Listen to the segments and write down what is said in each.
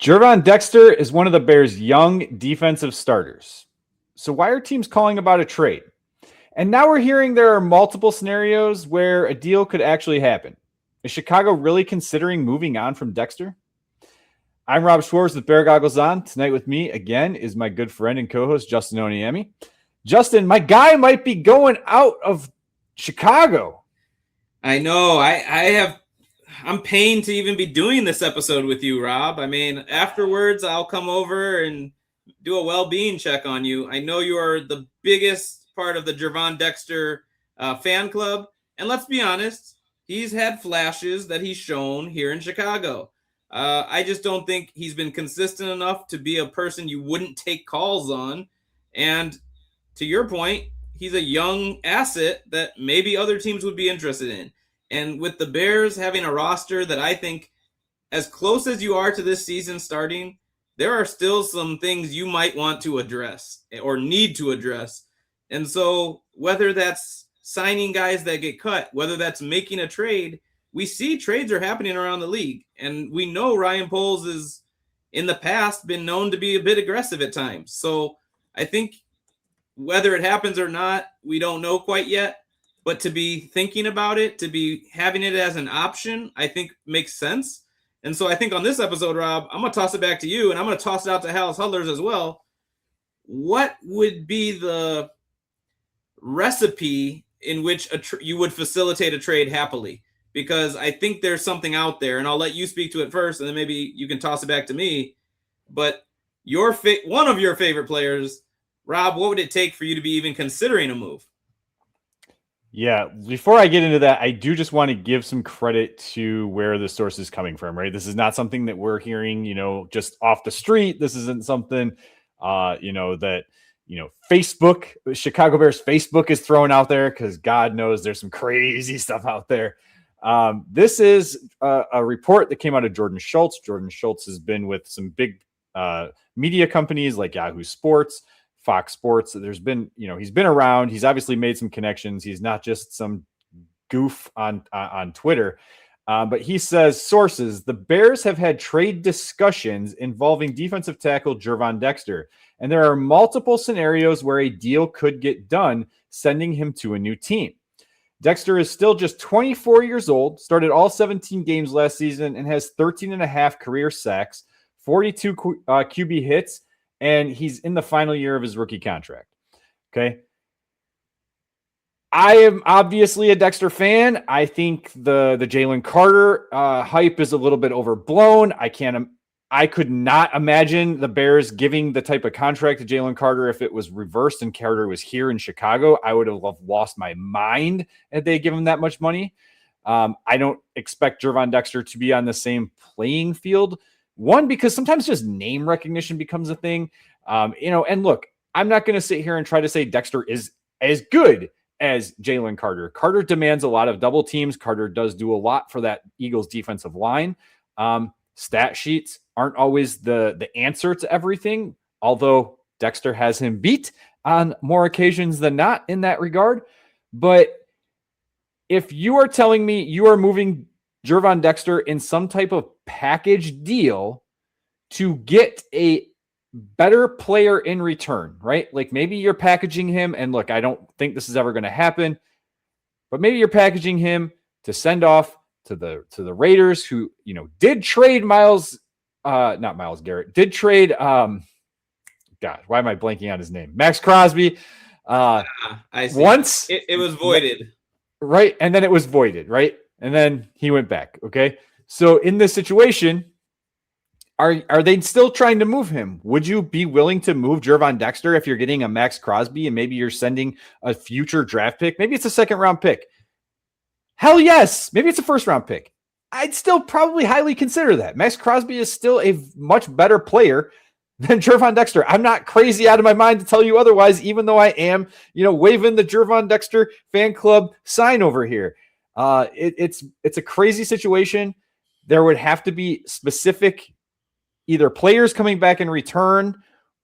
Gervon Dexter is one of the Bears' young defensive starters. So why are teams calling about a trade? And now we're hearing there are multiple scenarios where a deal could actually happen. Is Chicago really considering moving on from Dexter? I'm Rob Schwartz with Bear Goggles On. Tonight with me again is my good friend and co-host Justin Oniemi. Justin, my guy might be going out of Chicago. I know. I'm pained to even be doing this episode with you, Rob. I mean, afterwards, I'll come over and do a well-being check on you. I know you are the biggest part of the Gervon Dexter fan club. And let's be honest, he's had flashes that he's shown here in Chicago. I just don't think he's been consistent enough to be a person you wouldn't take calls on. And to your point, he's a young asset that maybe other teams would be interested in. And with the Bears having a roster that I think, as close as you are to this season starting, there are still some things you might want to address or need to address. And so whether that's signing guys that get cut, whether that's making a trade, we see trades are happening around the league. And we know Ryan Poles has, in the past, been known to be a bit aggressive at times. So I think whether it happens or not, we don't know quite yet. But to be thinking about it, to be having it as an option, I think makes sense. And so I think on this episode, Rob, I'm going to toss it back to you, and I'm going to toss it out to Halas Huddlers as well. What would be the recipe in which you would facilitate a trade happily? Because I think there's something out there, and I'll let you speak to it first, and then maybe you can toss it back to me. But one of your favorite players, Rob, what would it take for you to be even considering a move? Yeah, before I get into that, I do just want to give some credit to where the source is coming from, right? This is not something that we're hearing, just off the street. This isn't something, that, Facebook, Chicago Bears Facebook is thrown out there because God knows there's some crazy stuff out there. This is a report that came out of Jordan Schultz. Jordan Schultz has been with some big media companies like Yahoo Sports, Fox Sports. There's been, he's been around. He's obviously made some connections. He's not just some goof on Twitter. But he says, sources, the Bears have had trade discussions involving defensive tackle Gervon Dexter, and there are multiple scenarios where a deal could get done, sending him to a new team. Dexter is still just 24 years old, started all 17 games last season, and has 13 and a half career sacks, 42 QB hits, and he's in the final year of his rookie contract. Okay. I am obviously a Dexter fan. I think the Jalen Carter hype is a little bit overblown. I could not imagine the Bears giving the type of contract to Jalen Carter if it was reversed and Carter was here in Chicago. I would have lost my mind if they give him that much money. I don't expect Gervon Dexter to be on the same playing field. One, because sometimes just name recognition becomes a thing. And look, I'm not going to sit here and try to say Dexter is as good as Jalen Carter. Carter demands a lot of double teams. Carter does do a lot for that Eagles defensive line. Stat sheets aren't always the answer to everything, although Dexter has him beat on more occasions than not in that regard. But if you are telling me you are moving Gervon Dexter in some type of package deal to get a better player in return, right? Like maybe you're packaging him, and look, I don't think this is ever going to happen, but maybe you're packaging him to send off to the Raiders, who, did trade not Myles Garrett, did trade, God, why am I blanking on his name? Maxx Crosby. I see. Once it was voided. Right. And then it was voided, right? And then he went back. Okay. So in this situation, are they still trying to move him? Would you be willing to move Gervon Dexter if you're getting a Maxx Crosby and maybe you're sending a future draft pick? Maybe it's a second round pick. Hell yes. Maybe it's a first round pick. I'd still probably highly consider that. Maxx Crosby is still a much better player than Gervon Dexter. I'm not crazy out of my mind to tell you otherwise, even though I am, waving the Gervon Dexter fan club sign over here. It's a crazy situation. There would have to be specific either players coming back in return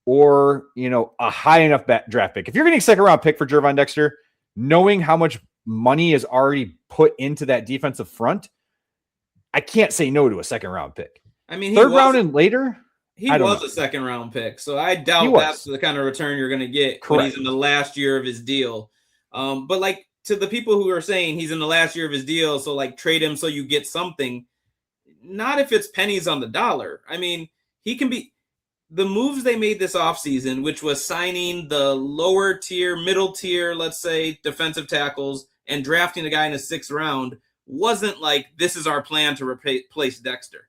or, a high enough draft pick. If you're getting a second round pick for Gervon Dexter, knowing how much money is already put into that defensive front, I can't say no to a second round pick. I mean, third round and later. He was a second round pick, so I doubt that's the kind of return you're going to get when he's in the last year of his deal. But like to the people who are saying he's in the last year of his deal, so like trade him so you get something. Not if it's pennies on the dollar. I mean, he can be the moves they made this offseason, which was signing the lower tier, middle tier, let's say defensive tackles and drafting a guy in the 6th round wasn't like this is our plan to replace Dexter.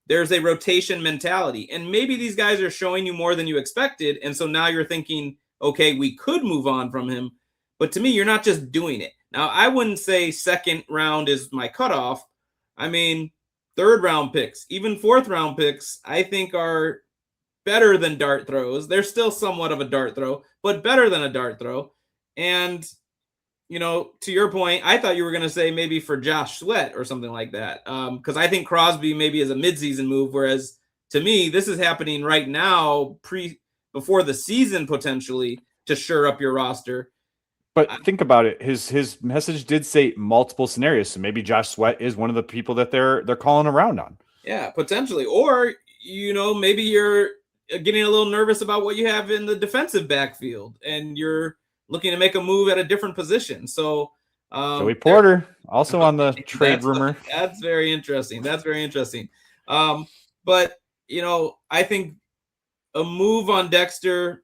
There's a rotation mentality, and maybe these guys are showing you more than you expected. And so now you're thinking, okay, we could move on from him. But to me, you're not just doing it. Now, I wouldn't say 2nd round is my cutoff. I mean, 3rd round picks, even 4th round picks, I think are better than dart throws. They're still somewhat of a dart throw, but better than a dart throw. And to your point, I thought you were going to say maybe for Josh Sweat or something like that. Because I think Crosby maybe is a midseason move, whereas to me, this is happening right now, before the season potentially to shore up your roster. But think about it. His message did say multiple scenarios, so maybe Josh Sweat is one of the people that they're calling around on. Yeah, potentially. Or maybe you're getting a little nervous about what you have in the defensive backfield, and you're looking to make a move at a different position. So Joey Porter also on the trade rumor. That's very interesting. But I think a move on Dexter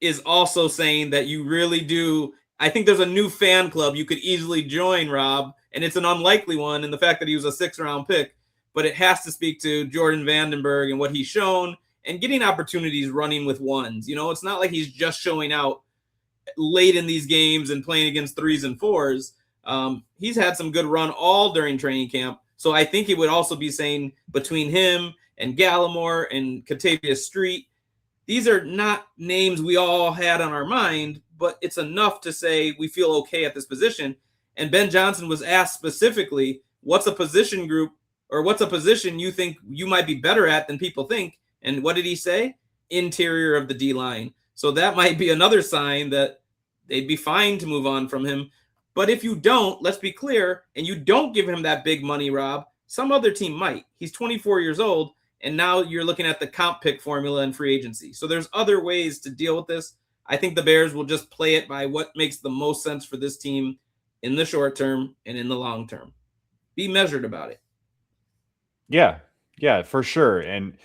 is also saying that you really do. I think there's a new fan club you could easily join, Rob, and it's an unlikely one in the fact that he was a 6th round pick, but it has to speak to Jordan Vandenberg and what he's shown and getting opportunities running with ones. It's not like he's just showing out late in these games and playing against 3s and 4s. He's had some good run all during training camp. So I think it would also be saying between him and Gallimore and Katavius Street, these are not names we all had on our mind, but it's enough to say we feel okay at this position. And Ben Johnson was asked specifically, what's a position group or what's a position you think you might be better at than people think? And what did he say? Interior of the D-line. So that might be another sign that they'd be fine to move on from him. But if you don't, let's be clear, and you don't give him that big money, Rob, some other team might. He's 24 years old, and now you're looking at the comp pick formula and free agency. So there's other ways to deal with this. I think the Bears will just play it by what makes the most sense for this team in the short term and in the long term. Be measured about it. Yeah, for sure. And,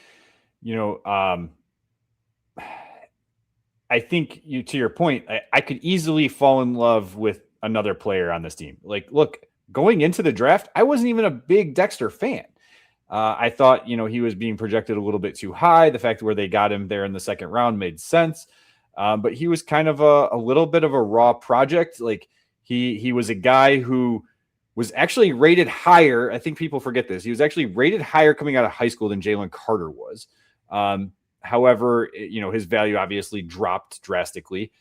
I think to your point, I could easily fall in love with another player on this team. Like, look, going into the draft, I wasn't even a big Dexter fan. I thought, he was being projected a little bit too high. The fact where they got him there in the 2nd round made sense. But he was kind of a little bit of a raw project. Like he was a guy who was actually rated higher. I think people forget this. He was actually rated higher coming out of high school than Jalen Carter was. However, his value obviously dropped drastically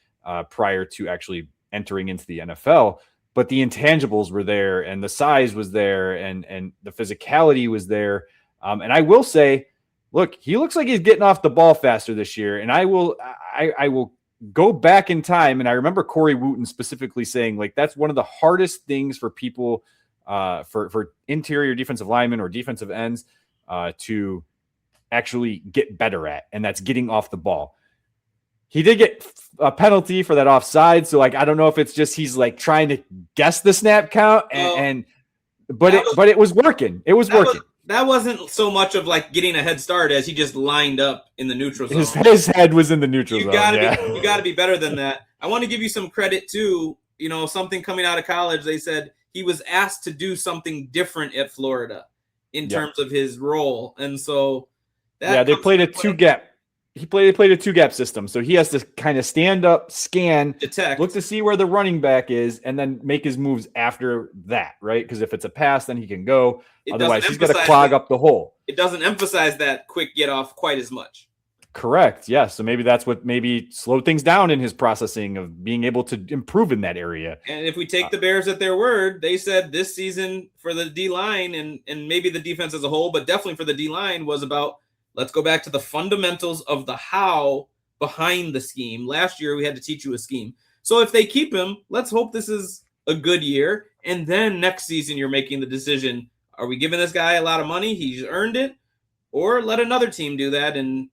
prior to actually entering into the NFL. But the intangibles were there, and the size was there, and the physicality was there. And I will say, look, he looks like he's getting off the ball faster this year. And I will go back in time, and I remember Corey Wooten specifically saying, like, that's one of the hardest things for people, for interior defensive linemen or defensive ends to actually get better at, and that's getting off the ball. He did get a penalty for that offside, so like I don't know if it's just he's like trying to guess the snap count, but it was working. It was working. That wasn't so much of like getting a head start as he just lined up in the neutral zone. His head was in the neutral zone. You got to be better than that. I want to give you some credit too. Something coming out of college, they said he was asked to do something different at Florida in terms of his role, and so. They played a 2-gap. They played a 2-gap system, so he has to kind of stand up, scan, detect, look to see where the running back is, and then make his moves after that, right? Because if it's a pass, then he can go. Otherwise, he's got to clog up the hole. It doesn't emphasize that quick get off quite as much. Correct. Yeah. So maybe that's what slowed things down in his processing of being able to improve in that area. And if we take the Bears at their word, they said this season for the D-line and maybe the defense as a whole, but definitely for the D-line was about, let's go back to the fundamentals of the how behind the scheme. Last year, we had to teach you a scheme. So if they keep him, let's hope this is a good year. And then next season, you're making the decision, are we giving this guy a lot of money? He's earned it. or let another team do that and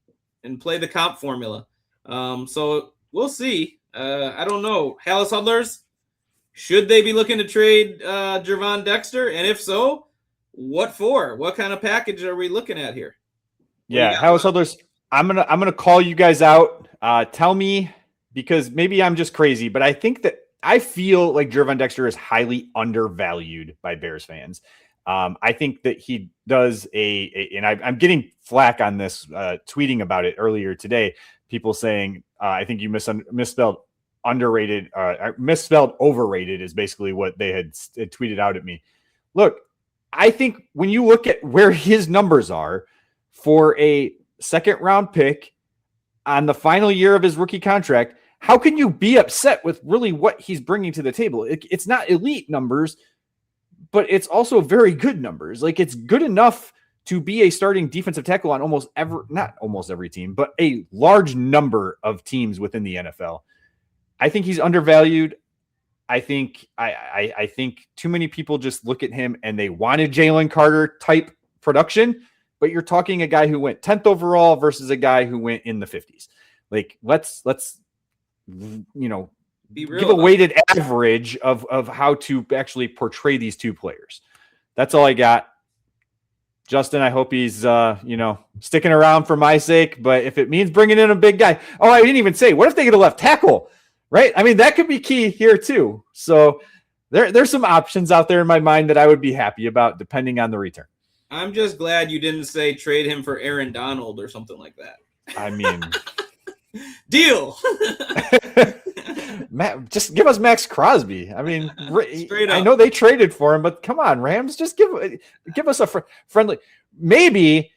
play the comp formula. So we'll see. I don't know. Halas Huddlers, should they be looking to trade Gervon Dexter? And if so, what for? What kind of package are we looking at here? Yeah, Halas Huddlers, I'm gonna call you guys out. Tell me, because maybe I'm just crazy, but I feel like Gervon Dexter is highly undervalued by Bears fans. I think that he does and I'm getting flack on this, tweeting about it earlier today. People saying, I think you misspelled underrated, misspelled overrated is basically what they had tweeted out at me. Look, I think when you look at where his numbers are for a second round pick on the final year of his rookie contract, how can you be upset with really what he's bringing to the table? It's not elite numbers, but it's also very good numbers. Like, it's good enough to be a starting defensive tackle on not almost every team, but a large number of teams within the NFL. I think he's undervalued. I think too many people just look at him and they wanted Jalen Carter type production, but you're talking a guy who went 10th overall versus a guy who went in the 50s. Like, let's be real, give a weighted average of how to actually portray these two players. That's all I got. Justin, I hope he's, sticking around for my sake, but if it means bringing in a big guy, I didn't even say, what if they get a left tackle, right? I mean, that could be key here too. So there's some options out there in my mind that I would be happy about depending on the return. I'm just glad you didn't say trade him for Aaron Donald or something like that. I mean, deal. Matt, just give us Maxx Crosby. I mean, I know they traded for him, but come on, Rams, just give us a friendly. Maybe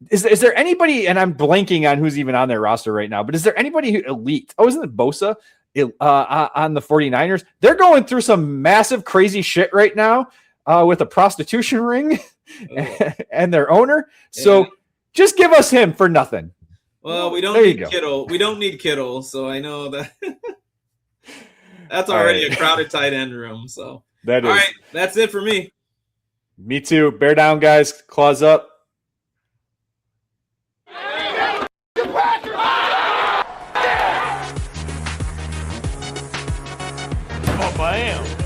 is there anybody? And I'm blanking on who's even on their roster right now. But is there anybody who elite? Oh, isn't it Bosa on the 49ers? They're going through some massive, crazy shit right now with a prostitution ring and their owner. So just give us him for nothing. Well, we don't need Kittle. We don't need Kittle, so I know that that's already a crowded tight end room. So that is. All right, that's it for me. Me too. Bear down, guys. Claws up. Oh, bam.